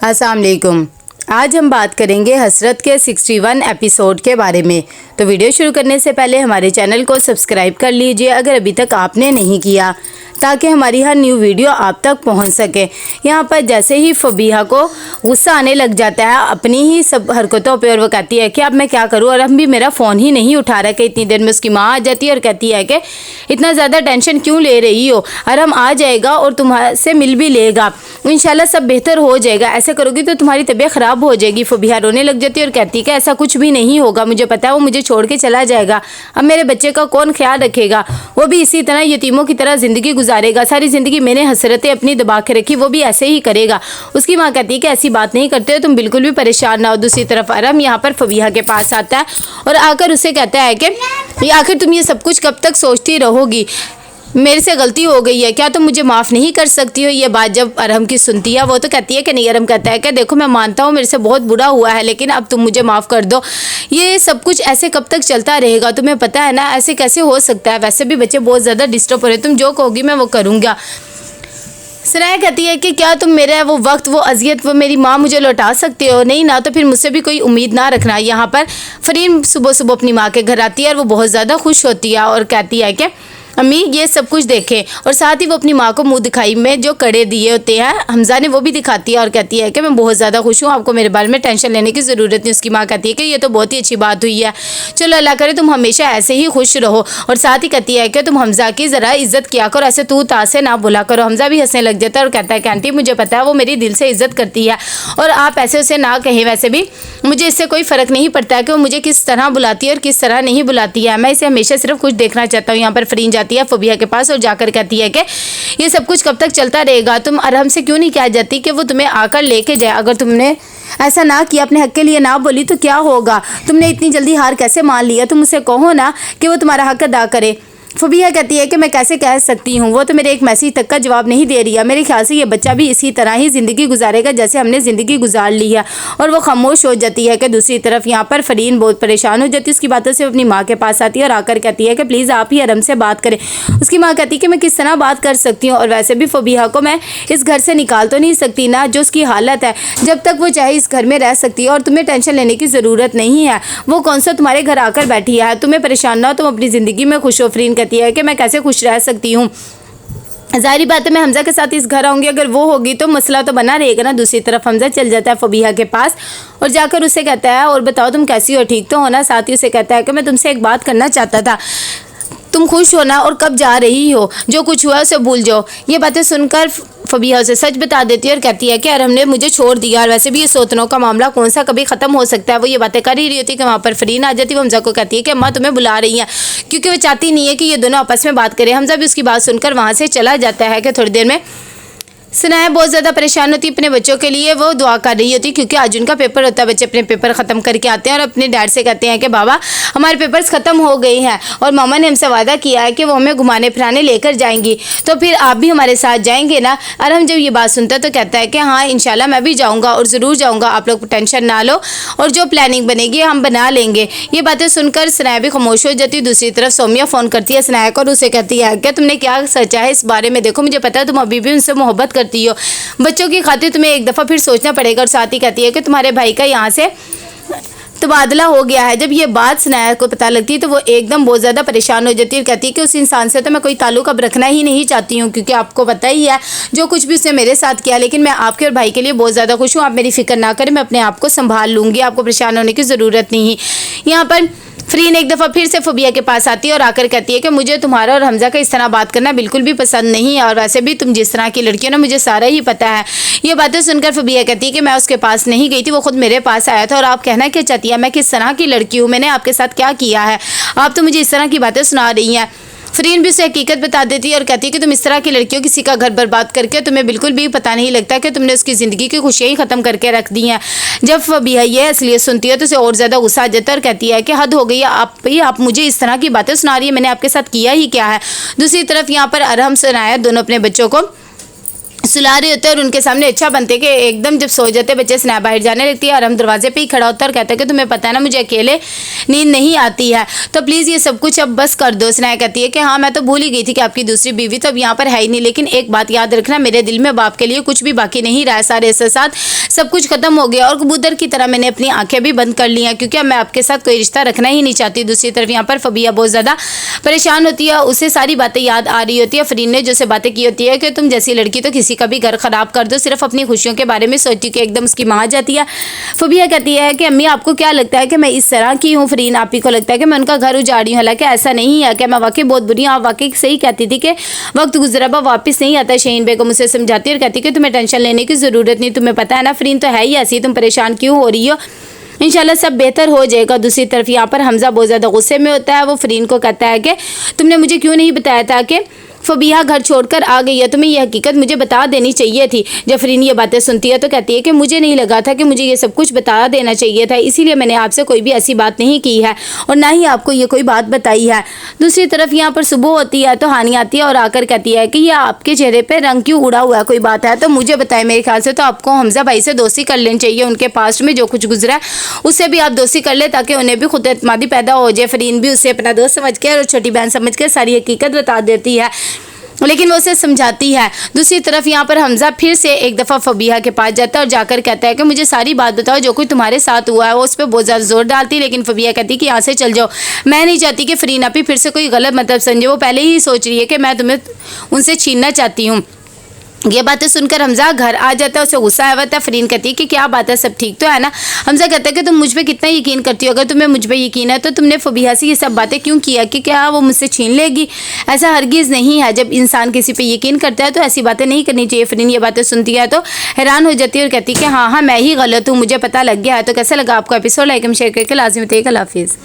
अस्सलाम वालेकुम। आज हम बात करेंगे हसरत के 61 एपिसोड के बारे में। तो वीडियो शुरू करने से पहले हमारे चैनल को सब्सक्राइब कर लीजिए अगर अभी तक आपने नहीं किया, ताकि हमारी हर न्यू वीडियो आप तक पहुंच सके। यहाँ पर जैसे ही फबीहा को गुस्सा आने लग जाता है अपनी ही सब हरकतों पे, और वो कहती है कि अब मैं क्या करूँ, और हम भी मेरा फ़ोन ही नहीं उठा रहा। कि इतनी देर में उसकी माँ आ जाती है और कहती है कि इतना ज़्यादा टेंशन क्यों ले रही हो, अरहम आ जाएगा और तुम्हारे मिल भी लेगा, इंशाल्लाह सब बेहतर हो जाएगा। ऐसे करोगी तो तुम्हारी तबीयत ख़राब हो जाएगी। फबीहा रोने लग जाती है और कहती है कि ऐसा कुछ भी नहीं होगा, मुझे पता है वो मुझे छोड़ के चला जाएगा, अब मेरे बच्चे का कौन ख्याल रखेगा, वो भी इसी तरह यतीमों की तरह ज़िंदगी गुजारेगा। सारी ज़िंदगी मैंने हसरतें अपनी दबा के रखी, वो भी ऐसे ही करेगा। उसकी माँ कहती है कि ऐसी बात नहीं करते हो, तुम बिल्कुल भी परेशान ना हो। दूसरी तरफ अरहम यहाँ पर फबीहा के पास आता है और आकर उसे कहता है कि आखिर तुम ये सब कुछ कब तक सोचती रहोगी, मेरे से गलती हो गई है, क्या तुम मुझे माफ़ नहीं कर सकती हो। ये बात जब अरहम की सुनती है वो तो कहती है कि नहीं। अरहम कहता है कि देखो मैं मानता हूँ मेरे से बहुत बुरा हुआ है, लेकिन अब तुम मुझे माफ़ कर दो। ये सब कुछ ऐसे कब तक चलता रहेगा, तुम्हें पता है ना ऐसे कैसे हो सकता है। वैसे भी बच्चे बहुत ज़्यादा डिस्टर्ब हो रहे हैं, तुम जो कहोगी मैं वो करूँगा। सनाया कहती है कि क्या तुम मेरा वो वक्त, वो अजियत, वो मेरी माँ मुझे लौटा सकते हो। नहीं ना, तो फिर मुझसे भी कोई उम्मीद ना रखना। यहाँ पर फरीन सुबह सुबह अपनी माँ के घर आती है और वो बहुत ज़्यादा खुश होती है और कहती है कि अम्मी ये सब कुछ देखें, और साथ ही वो अपनी माँ को मुंह दिखाई में जो कड़े दिए होते हैं हमजा ने वो भी दिखाती है और कहती है कि मैं बहुत ज़्यादा खुश हूँ, आपको मेरे बारे में टेंशन लेने की ज़रूरत नहीं। उसकी माँ कहती है कि ये तो बहुत ही अच्छी बात हुई है, चलो अल्लाह करे तुम हमेशा ऐसे ही खुश रहो। और साथ ही कहती है कि तुम हमजा की ज़रा इज्जत किया करो, ऐसे तू तासे ना बोला करो। हमजा भी हंसने लग जाता है और कहता है कि आंटी मुझे पता है वो मेरी दिल से इज्जत करती है, और आप ऐसे उसे ना कहें, वैसे भी मुझे इससे कोई फ़र्क नहीं पड़ता है कि वो मुझे किस तरह बुलाती है और किस तरह नहीं बुलाती है, मैं इसे हमेशा सिर्फ कुछ देखना चाहता हूँ। यहाँ पर फरीन जाती है फबीहा के पास और जाकर कहती है कि ये सब कुछ कब तक चलता रहेगा, तुम अरहम से क्यों नहीं कह जाती कि वो तुम्हें आकर लेके जाए। अगर तुमने ऐसा ना किया, अपने हक के लिए ना बोली तो क्या होगा, तुमने इतनी जल्दी हार कैसे मान लिया। तुम उसे कहो ना कि वो तुम्हारा हक अदा करे। फबीहा कहती है कि मैं कैसे कह सकती हूँ, वो तो मेरे एक मैसेज तक का जवाब नहीं दे रही है। मेरे ख्याल से ये बच्चा भी इसी तरह ही ज़िंदगी गुजारेगा जैसे हमने ज़िंदगी गुजार ली है। और वो खामोश हो जाती है कि दूसरी तरफ यहाँ पर फरीन बहुत परेशान हो जाती है उसकी बातों से। अपनी माँ के पास आती है और आकर कहती है कि प्लीज़ आप ही अरहम से बात करें। उसकी माँ कहती है कि मैं किस तरह बात कर सकती हूँ, और वैसे भी फबीहा को मैं इस घर से निकाल तो नहीं सकती ना, जो उसकी हालत है जब तक वो चाहे इस घर में रह सकती है, और तुम्हें टेंशन लेने की ज़रूरत नहीं है। वो कौन सा तुम्हारे घर आकर बैठी है, तुम्हें परेशान ना हो, तुम अपनी ज़िंदगी में खुश हो। फरीन कहती है कि मैं कैसे खुश रह सकती हूँ, ज़ाहिर बात है मैं हमजा के साथ इस घर आऊँगी, अगर वो होगी तो मसला तो बना रहेगा ना। दूसरी तरफ हमजा चल जाता है फबीहा के पास और जाकर उसे कहता है और बताओ तुम कैसी हो, ठीक तो हो ना। साथ ही उसे कहता है कि मैं तुमसे एक बात करना चाहता था, तुम खुश हो ना, और कब जा रही हो, जो कुछ हुआ उसे भूल जाओ। ये बातें सुनकर फबीहा उसे सच बता देती है और कहती है कि अरहम ने मुझे छोड़ दिया, और वैसे भी ये सौतनों का मामला कौन सा कभी ख़त्म हो सकता है। वो ये बातें कर ही रही होती है कि वहाँ पर फरीन आ जाती है। वो हमजा को कहती है कि अम्मा तुम्हें बुला रही हैं, क्योंकि वो चाहती नहीं है कि ये दोनों आपस में बात करें। हमजा भी उसकी बात सुनकर वहाँ से चला जाता है कि थोड़ी देर में सनाया बहुत ज़्यादा परेशान होती है अपने बच्चों के लिए। वो दुआ कर रही होती क्योंकि आज उनका पेपर होता है। बच्चे अपने पेपर ख़त्म करके आते हैं और अपने डैड से कहते हैं कि बाबा हमारे पेपर्स ख़त्म हो गए हैं, और मामा ने हमसे वादा किया है कि वो हमें घुमाने फिराने लेकर जाएंगी, तो फिर आप भी हमारे साथ जाएंगे ना। अरहम जब ये बात सुनता है तो कहता है कि हाँ इंशाल्लाह मैं भी जाऊँगा, और ज़रूर जाऊँगा, आप लोग टेंशन ना लो, और जो प्लानिंग बनेगी हम बना लेंगे। ये बातें सुनकर सनाया भी खामोश हो जाती है। दूसरी तरफ सोमिया फ़ोन करती है सनाया को और उसे कहती है कि तुमने क्या सोचा है इस बारे में, देखो मुझे पता है तुम अभी भी उनसे मोहब्बत करती हो, बच्चों की खातिर तुम्हें एक दफ़ा फिर सोचना पड़ेगा। और साथ ही कहती है कि तुम्हारे भाई का यहाँ से तबादला हो गया है। जब ये बात सनाया को पता लगती है तो वो एकदम बहुत ज़्यादा परेशान हो जाती है और कहती है कि उस इंसान से तो मैं कोई ताल्लुक़ अब रखना ही नहीं चाहती हूँ, क्योंकि आपको पता ही है जो कुछ भी उसने मेरे साथ किया, लेकिन मैं आपके और भाई के लिए बहुत ज़्यादा खुश हूँ। आप मेरी फ़िक्र ना करें, मैं अपने आप को संभाल लूँगी, आपको परेशान होने की ज़रूरत नहीं। यहाँ पर फरीन एक दफ़ा फिर से फबीहा के पास आती है और आकर कहती है कि मुझे तुम्हारा और हमजा का इस तरह बात करना बिल्कुल भी पसंद नहीं है, और वैसे भी तुम जिस तरह की लड़की हो ना मुझे सारा ही पता है। ये बातें सुनकर फबीहा कहती है कि मैं उसके पास नहीं गई थी, वो खुद मेरे पास आया था, और आप कहना क्या चाहती है, मैं किस तरह की लड़की हूँ, मैंने आपके साथ क्या किया है, आप तो मुझे इस तरह की बातें सुना रही हैं। फरीन भी उसे हकीकत बता देती है और कहती है कि तुम इस तरह की लड़कियों किसी का घर बर्बाद करके तुम्हें बिल्कुल भी पता नहीं लगता कि तुमने उसकी ज़िंदगी की खुशियाँ ही ख़त्म करके रख दी हैं। जब फबीहा ये असलियत सुनती है तो उसे और ज़्यादा गुस्सा आ जाता है और कहती है कि हद हो गई है, आप मुझे इस तरह की बातें सुना रही है, मैंने आपके साथ किया ही क्या है। दूसरी तरफ यहाँ पर अरहम सनाया दोनों अपने बच्चों को सुला रहे होते हैं और उनके सामने अच्छा बनते कि एकदम जब सो जाते बच्चे स्नैप बाहर जाने लगती है और हम दरवाजे पे ही खड़ा होता है और कहते हैं कि तुम्हें पता है ना मुझे अकेले नींद नहीं आती है, तो प्लीज़ ये सब कुछ अब बस कर दो। स्नेहा कहती है कि हाँ मैं तो भूल ही गई थी कि आपकी दूसरी बीवी तो अब यहाँ पर है ही नहीं, लेकिन एक बात याद रखना, मेरे दिल में बाप के लिए कुछ भी बाकी नहीं रहा है, सारे ऐसे साथ सब कुछ खत्म हो गया और कबूतर की तरह मैंने अपनी आंखें भी बंद कर ली हैं, क्योंकि अब मैं आपके साथ कोई रिश्ता रखना ही नहीं चाहती। दूसरी तरफ यहाँ पर फबिया बहुत ज़्यादा परेशान होती है, उसे सारी बातें याद आ रही होती है। फरीन ने जो से बातें की होती है कि तुम जैसी लड़की तो किसी का भी घर खराब कर दो, सिर्फ अपनी खुशियों के बारे में सोचती कि एकदम उसकी माँ आ जाती है। फबिया कहती है कि अम्मी आपको क्या लगता है कि मैं इस तरह की हूँ? फरीन आप ही को लगता है कि मैं उनका घर उजाड़ी हूँ, हालांकि ऐसा नहीं है कि मैं वाकई बहुत बुरी हूँ। आप वाकई सही कहती थी कि वक्त गुजरा वापस नहीं आता। शहीन बेगम उसे समझाती है और कहती है कि तुम्हें टेंशन लेने की ज़रूरत नहीं, तुम्हें पता है ना फरीन तो है ही ऐसी, तुम परेशान क्यों हो रही हो, इंशाल्लाह सब बेहतर हो जाएगा। दूसरी तरफ यहाँ पर हमजा बहुत ज़्यादा गुस्से में होता है। वो फरीन को कहता है कि तुमने मुझे क्यों नहीं बताया था कि फबिया घर छोड़कर आ गई है, तुम्हें यह हकीकत मुझे बता देनी चाहिए थी। जब फरीन ये बातें सुनती है तो कहती है कि मुझे नहीं लगा था कि मुझे ये सब कुछ बता देना चाहिए था, इसीलिए मैंने आपसे कोई भी ऐसी बात नहीं की है और ना ही आपको ये कोई बात बताई है। दूसरी तरफ यहाँ पर सुबह होती है तो हानी आती है और आकर कहती है कि ये आपके चेहरे पर रंग क्यों उड़ा हुआ है, कोई बात है तो मुझे बताए। मेरे ख्याल से तो आपको हमजा भाई से दोस्ती कर लेनी चाहिए, उनके पास्ट में जो कुछ गुजरा है उससे भी आप दोस्ती कर ले ताकि उन्हें भी खुद एतमादी पैदा हो जाए। फरीन भी उसे अपना दोस्त समझ के और छोटी बहन समझ के सारी हकीकत बता देती है, लेकिन वो उसे समझाती है। दूसरी तरफ यहाँ पर हमजा फिर से एक दफ़ा फबिया के पास जाता है और जाकर कहता है कि मुझे सारी बात बताओ जो कुछ तुम्हारे साथ हुआ है। वो उस पर बहुत ज़्यादा जोर डालती है, लेकिन फबिया कहती है कि यहाँ से चल जाओ, मैं नहीं चाहती कि फरीन आपी फिर से कोई गलत मतलब समझे। वो पहले ही सोच रही है कि मैं तुम्हें उनसे छीनना चाहती हूँ। ये बातें सुनकर हमजा घर आ जाता है, उसे गुस्सा आया था। फरीन कहती है कि क्या बात है, सब ठीक तो है ना? हमजा कहता है कि तुम मुझ पे कितना यकीन करती हो, अगर तुम्हें मुझ पे यकीन है तो तुमने फबिया से ये सब बातें क्यों किया कि क्या वो मुझसे छीन लेगी? ऐसा हरगिज़ नहीं है, जब इंसान किसी पे यकीन करता है तो ऐसी बातें नहीं करनी चाहिए। फरीन ये बातें सुनती है तो हैरान हो जाती है और कहती है कि हाँ मैं ही गलत हूँ, मुझे पता लग गया है। तो कैसा लगा आपको एपिसोड? लाइक एंड शेयर करके लाजमी बताइएगा। अल्लाह हाफिज़।